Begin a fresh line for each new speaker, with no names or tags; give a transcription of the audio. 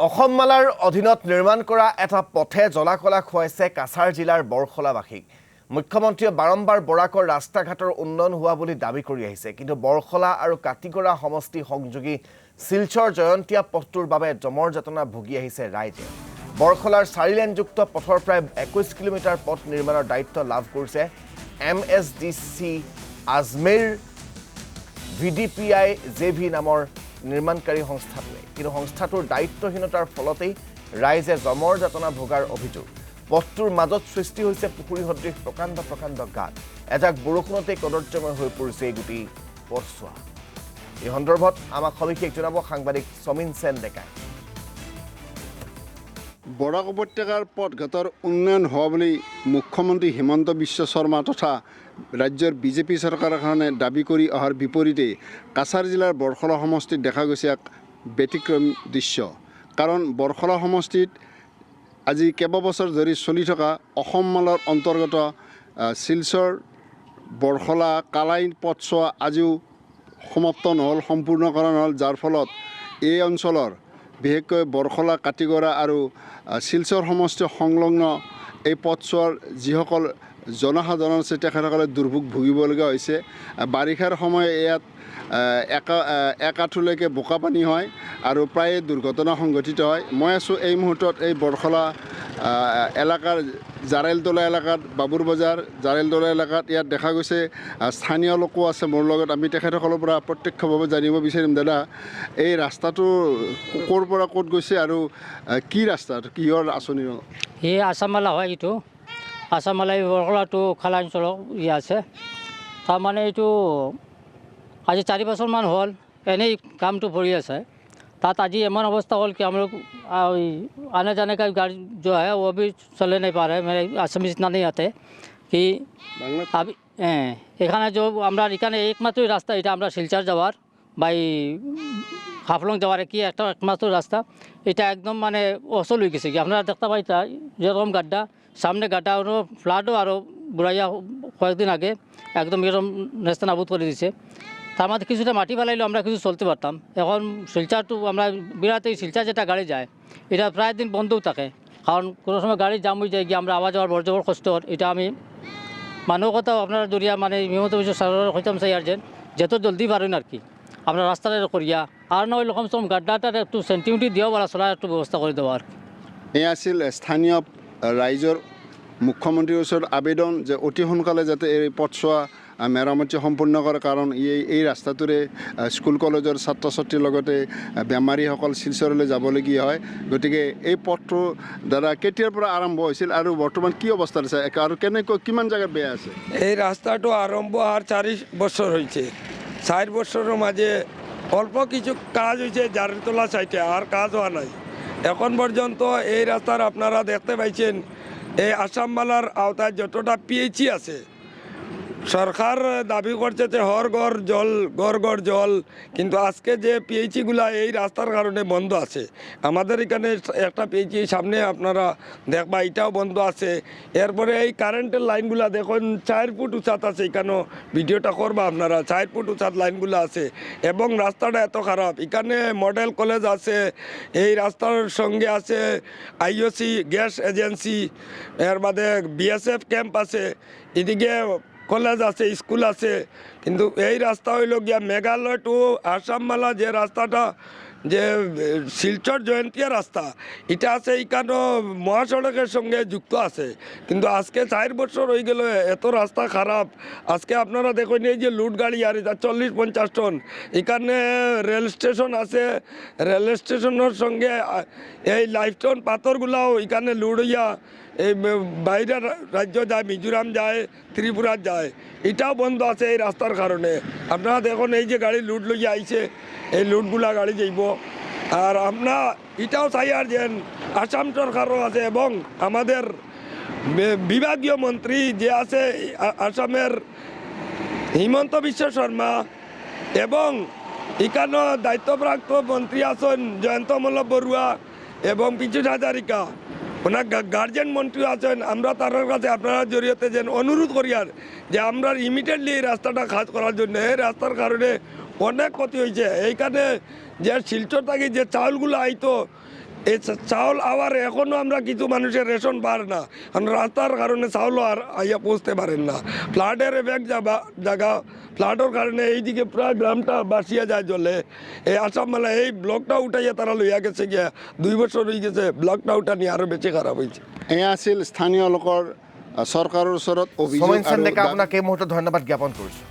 অসমমালাৰ অধীনত নিৰ্মাণ কৰা এটা পথে জলাকলা খুৱাইছে কাছাৰ জিলাৰ বৰখলাবাসীক। মুখ্যমন্ত্ৰীয়ে বাৰম্বাৰ বৰাকৰ ৰাস্তা ঘাটৰ উন্নয়ন হোৱা বুলি দাবী কৰি আহিছে, কিন্তু বৰখলা আৰু কাটিগড়া সমষ্টি সংযোগী শিলচৰ জয়ন্তীয়া পথটোৰ বাবে জমৰ যাতনা ভুগি আহিছে ৰাইজে। বৰখলাৰ 4 লেনযুক্ত পথৰ প্ৰায় 21 কিলোমিটাৰ পথ নিৰ্মাণৰ দায়িত্ব লাভ কৰিছে MSDC আজমেৰ VDPI JV নামৰ নিৰ্মাণকাৰী সংস্থাটোৱে, কিন্তু সংস্থাটোৰ দায়িত্বহীনতাৰ ফলতেই ৰাইজে জমৰ যাতনা ভোগাৰ অভিযোগ। পথটোৰ মাজত সৃষ্টি হৈছে পুখুৰী সদৃশ প্ৰকাণ্ড প্ৰকাণ্ড গাঁত। এজাক বৰষুণতেই কদৰ্যময় হৈ পৰিছে এই গোটেই পথছোৱা। এই সন্দৰ্ভত আমাক সবিশেষ জনাব সাংবাদিক সমীন সেন ডেকাই।
বৰাক উপত্যকাৰ পথঘাটৰ উন্নয়ন হোৱা বুলি মুখ্যমন্ত্ৰী হিমন্ত বিশ্ব শৰ্মা তথা ৰাজ্যৰ বিজেপি চৰকাৰখনে দাবী কৰি অহাৰ বিপৰীতে কাছাৰ জিলাৰ বৰখলা সমষ্টিত দেখা গৈছে এক ব্যতিক্ৰমী দৃশ্য। কাৰণ বৰখলা সমষ্টিত আজি কেইবাবছৰ ধৰি চলি থকা অসমমালাৰ অন্তৰ্গত শিলচৰ বৰখলা কালাই পথছোৱা আজিও সমাপ্ত নহ'ল, সম্পূৰ্ণ কৰা নহ'ল, যাৰ ফলত এই অঞ্চলৰ বিশেষকৈ বৰখলা কাটিগড়া আৰু শিলচৰ সমষ্টি সংলগ্ন এই পথছোৱাৰ যিসকল জনসাধাৰণ আছে তেখেতসকলে দুৰ্ভোগ ভুগিবলগীয়া হৈছে। বাৰিষাৰ সময় ইয়াত এক আঁঠুলৈকে বোকা পানী হয় আৰু প্ৰায়ে দুৰ্ঘটনা সংঘটিত হয়। মই আছোঁ এই মুহূৰ্তত এই বৰখলা এলেকাৰ জাৰেলতলা এলেকাত, বাবুৰ বজাৰ জাৰেলতলা এলেকাত। ইয়াত দেখা গৈছে স্থানীয় লোকো আছে মোৰ লগত, আমি তেখেতসকলৰ পৰা প্ৰত্যক্ষভাৱে জানিব বিচাৰিম। দাদা, এই ৰাস্তাটো ক'ৰ পৰা ক'ত গৈছে আৰু কি ৰাস্তা, কিহৰ আঁচনি?
এই আছামালা হয়, এইটো আছামালা বৰখলাটো খালা অঞ্চলত আছে। তাৰমানে এইটো আজি 4 বছৰমান হ'ল এনেই কামটো ভৰি আছে। তাত আজি এমন অৱস্থা হ'ল কি আমলোক आने जाने का गाड़ी जो है वो भी चले नहीं पा रहे। मेरे असम इतना नहीं आते कि अभी এখানে যে আমরা এখানে একমাত্র রাস্তা এটা আমরা শিলচর যাওয়ার বাই হাফলং যাওয়ার কি একটা একমাত্র রাস্তা, এটা একদম মানে অচল হয়ে গেছে কি আপনারা দেখতে পাই তা যেরকম গাড্ডা সামনে গাড্ডা ফ্লাডও আরও বুড়াইয়া কয়েকদিন আগে একদম এরকম নেস্তা নাবুদ করে দিছে। তার মধ্যে কিছুটা মাটি ফেলাইলেও আমরা কিছু চলতে পারতাম। এখন শিলচারটো আমরা বিরাট এই শিলচার যেটা গাড়ি যায় এটা প্রায় দিন বন্ধও থাকে, কারণ কোনো সময় গাড়ি জাম হয়ে যায় গিয়ে আমরা আওয়া যাওয়ার বড় জবর কষ্ট। এটা আমি মানবতাও আপনার দরিয়া মানে হিমন্ত বিশ্ব শর্মার হইতাম চাই আর যত জলদি পারেন আর কি আপনার রাস্তাটা করিয়া আর নয় কম সম গাড্ডাটার একটু সেন্টিমিটি দিয়েও বলা চলার একটু ব্যবস্থা করে দেওয়া আর কি।
এই আছিল স্থানীয় ৰাইজৰ মুখ্যমন্ত্ৰীৰ ওচৰত আবেদন যে অতি সোনকালে যাতে এই পথছোৱা মেৰামতি সম্পূৰ্ণ কৰে, কাৰণ এই ৰাস্তাটোৰে স্কুল কলেজৰ ছাত্ৰ ছাত্ৰীৰ লগতে বেমাৰীসকল শিলচৰলৈ যাবলগীয়া হয়। গতিকে এই পথটো দাদা কেতিয়াৰ পৰা আৰম্ভ হৈছিল আৰু বৰ্তমান কি অৱস্থাত আছে আৰু কিমান জেগাত বেয়া আছে?
এই ৰাস্তাটো আৰম্ভ আর 4 বছর হয়েছে। 4 বছরের মাঝে অল্প কিছু কাজ হয়েছে জারেলতলা সাইডে, আর কাজ হওয়া নাই এখন পর্যন্ত। এই রাস্তার আপনারা দেখতে পাইছেন এই আসামমালার আওতায় যতটা পিএইচি আছে, সরকার দাবি করছে যে ঘর ঘর জল, কিন্তু আজকে যে পিএইচিগুলা এই রাস্তার কারণে বন্ধ আছে। আমাদের এখানে একটা পিএইচি সামনে আপনারা দেখবা এটাও বন্ধ আছে। এরপরে এই কারেন্টের লাইনগুলা দেখুন 4 ফুট উঁচাত আছে, এখানেও ভিডিওটা করবা আপনারা, 4 ফুট উঁচাত লাইনগুলো আছে এবং রাস্তাটা এত খারাপ। এখানে মডেল কলেজ আছে, এই রাস্তার সঙ্গে আছে IOC গ্যাস এজেন্সি, এর বাদে BSF ক্যাম্প আছে, এদিকে কলেজ আছে, স্কুল আছে। কিন্তু এই রাস্তা হইল গিয়া মেঘালয় টু আসামমালা যে রাস্তাটা যে শিলচর জয়ন্তীয়া রাস্তা এটা আছে, এইখানেও মহাসড়কের সঙ্গে যুক্ত আছে। কিন্তু আজকে 4 বছর হয়ে গেল এত রাস্তা খারাপ। আজকে আপনারা দেখুন এই যে লুট গাড়ি আর 40-50 টন, এখানে রেল স্টেশন আছে, রেল স্টেশনের সঙ্গে এই লাইফস্টোন পাথরগুলাও এখানে লুট হইয়া এই বাইরের রাজ্য যায়, মিজোরাম যায়, ত্রিপুরা যায়, এটাও বন্ধ আছে এই রাস্তার কারণে। আপনারা দেখুন এই যে গাড়ি লুট লইয়া আইছে, এই লুটগুলা গাড়ি যাইব। আর আমরা এটাও চাই আর যে আসাম সরকারও আছে এবং আমাদের বিভাগীয় মন্ত্রী যে আছে আসামের হিমন্ত বিশ্ব শর্মা এবং এখানেও দায়িত্বপ্রাপ্ত মন্ত্রী আছেন জয়ন্ত মল্ল বড়ুয়া এবং পীযূষ হাজারিকা, ওনার গার্জেন মন্ত্রী আছেন। আমরা তার কাছে আপনারা জড়িয়ে যেন অনুরোধ করি আর যে আমরা ইমিডিয়েটলি এই রাস্তাটা কাজ করার জন্য। এই রাস্তার কারণে অনেক ক্ষতি হয়েছে। এইখানে যে শিলচর থেকে যে চাউলগুলো আইতো এই চাউল আবার এখনও আমরা কিছু মানুষের রেশন পার না, কারণ রাস্তার কারণে চাউলও আর আইয়া পৌঁছতে পারেন না। ফ্লাডের এফেক্ট জায়গা ফ্লাডের কারণে এইদিকে প্রায় গ্রামটা বাসিয়া যায় জলে। এই আসাম মেলা এই ব্লকটা উঠাইয়া তারা লইয়া গেছে গিয়া 2 বছর হয়ে গেছে, ব্লকটা উঠা নিয়ে আরও বেছি খারাপ হয়েছে।
এয়া আছিল স্থানীয় লোকৰ চৰকাৰৰ ওচৰত অভিযোগ
সোমেন
আৰু
চেণ্ডেকা আপোনাক এই মুহূৰ্তত ধন্যবাদ জ্ঞাপন কৰিছোঁ।